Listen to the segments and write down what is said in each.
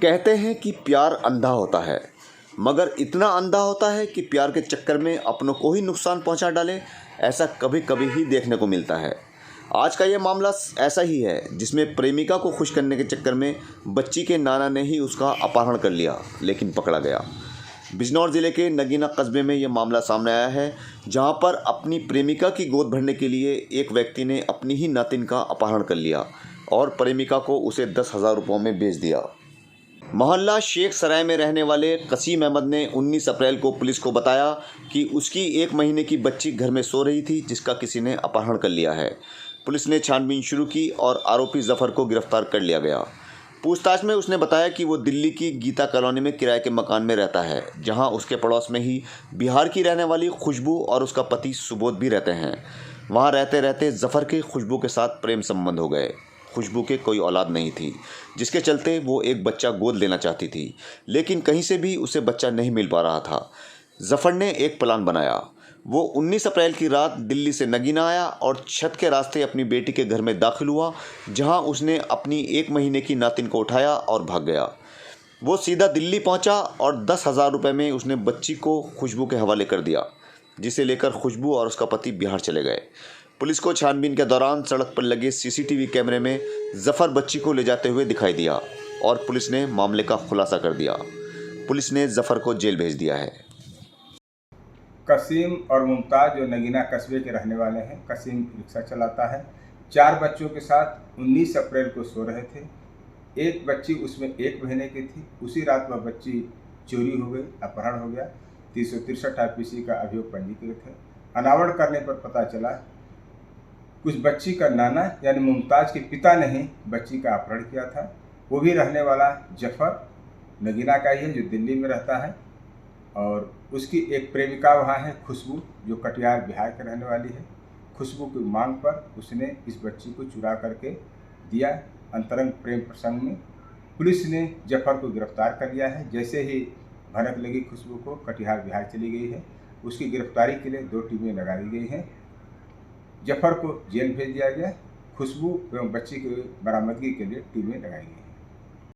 कहते हैं कि प्यार अंधा होता है, मगर इतना अंधा होता है कि प्यार के चक्कर में अपनों को ही नुकसान पहुंचा डाले, ऐसा कभी कभी ही देखने को मिलता है। आज का ये मामला ऐसा ही है, जिसमें प्रेमिका को खुश करने के चक्कर में बच्ची के नाना ने ही उसका अपहरण कर लिया, लेकिन पकड़ा गया। बिजनौर ज़िले के नगीना कस्बे में ये मामला सामने आया है, जहां पर अपनी प्रेमिका की गोद भरने के लिए एक व्यक्ति ने अपनी ही नातिन का अपहरण कर लिया और प्रेमिका को उसे 10,000 रुपयों में बेच दिया। मोहल्ला शेख सराय में रहने वाले कसीम अहमद ने 19 अप्रैल को पुलिस को बताया कि उसकी 1 महीने की बच्ची घर में सो रही थी, जिसका किसी ने अपहरण कर लिया है। पुलिस ने छानबीन शुरू की और आरोपी जफ़र को गिरफ्तार कर लिया गया। पूछताछ में उसने बताया कि वो दिल्ली की गीता कॉलोनी में किराए के मकान में रहता है, जहां उसके पड़ोस में ही बिहार की रहने वाली खुशबू और उसका पति सुबोध भी रहते हैं। वहां रहते रहते जफ़र के खुशबू के साथ प्रेम संबंध हो गए। खुशबू के कोई औलाद नहीं थी, जिसके चलते वो एक बच्चा गोद लेना चाहती थी, लेकिन कहीं से भी उसे बच्चा नहीं मिल पा रहा था। जफ़र ने एक प्लान बनाया। वो 19 अप्रैल की रात दिल्ली से नगीना आया और छत के रास्ते अपनी बेटी के घर में दाखिल हुआ, जहां उसने अपनी 1 महीने की नातिन को उठाया और भाग गया। वो सीधा दिल्ली पहुंचा और 10,000 रुपये में उसने बच्ची को खुशबू के हवाले कर दिया, जिसे लेकर खुशबू और उसका पति बिहार चले गए। पुलिस को छानबीन के दौरान सड़क पर लगे सीसीटीवी कैमरे में जफ़र बच्ची को ले जाते हुए दिखाई दिया और पुलिस ने मामले का खुलासा कर दिया। पुलिस ने जफ़र को जेल भेज दिया है। कसीम और मुमताज़ जो नगीना कस्बे के रहने वाले हैं। कसीम रिक्शा चलाता है। 4 बच्चों के साथ 19 अप्रैल को सो रहे थे। एक बच्ची उसमें 1 महीने की थी। उसी रात वह बच्ची चोरी हो गई, अपहरण हो गया। 363 IPC का अभियोग पंजीकृत है। अनावरण करने पर पता चला कुछ बच्ची का नाना यानी मुमताज़ के पिता ने ही बच्ची का अपहरण किया था। वो भी रहने वाला जफ़र नगीना का ही है, जो दिल्ली में रहता है, और उसकी एक प्रेमिका वहाँ है खुशबू, जो कटिहार बिहार के रहने वाली है। खुशबू की मांग पर उसने इस बच्ची को चुरा करके दिया। अंतरंग प्रेम प्रसंग में पुलिस ने जफ़र को गिरफ्तार कर लिया है। जैसे ही भनक लगी खुशबू को, कटिहार बिहार चली गई है। उसकी गिरफ्तारी के लिए 2 टीमें लगा दी गई हैं। जफ़र को जेल भेज दिया गया। खुशबू एवं बच्ची की बरामदगी के लिए टीमें लगाई गई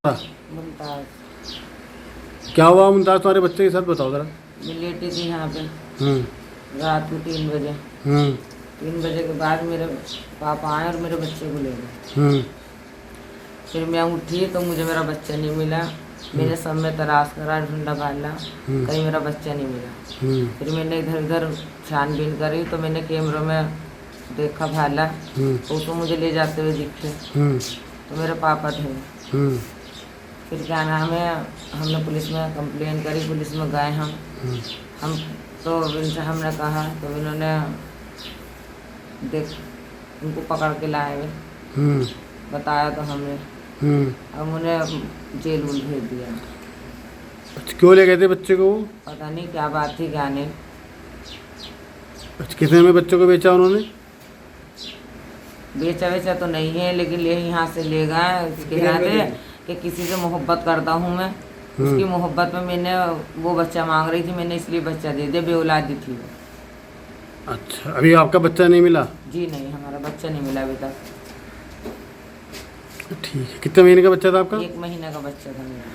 हैं। मुमताज़ क्या हुआ मुमताज़ तुम्हारे बच्चे के साथ, बताओ जरा। मैं लेटी थी यहाँ पे रात को 3 बजे। 3 बजे के बाद मेरे पापा आए और मेरे बच्चे को ले गए। फिर मैं उठी तो मुझे मेरा बच्चा नहीं मिला। मैंने सब में तलाश करा, ढूंढा भाला, कहीं मेरा बच्चा नहीं मिला। फिर मैंने इधर उधर छानबीन करी तो मैंने कैमरों में देखा भाला, तो उसको मुझे ले जाते हुए दिखे तो मेरे पापा थे। फिर क्या नाम है, हमने पुलिस में कंप्लेन करी, पुलिस में गए हम तो इनसे हमने कहा तो इन्होंने उनको पकड़ के लाए हुए, बताया तो हमने अब उन्हें जेल उल भेज दिया। क्यों ले गए थे बच्चे को? पता नहीं क्या बात थी क्या नहीं। कितने में बच्चों को बेचा उन्होंने? बेचा वेचा तो नहीं है, लेकिन ले यहाँ से ले गए। कह रहे थे कि किसी से मोहब्बत करता हूँ मैं, उसकी मोहब्बत में मैंने वो बच्चा मांग रही थी, मैंने इसलिए बच्चा दे दिया। बेऔलादी थी वो। अच्छा, अभी आपका बच्चा नहीं मिला? जी नहीं, हमारा बच्चा नहीं मिला अभी तक। ठीक है। कितने महीने का बच्चा था आपका? 1 महीने का बच्चा था मेरा।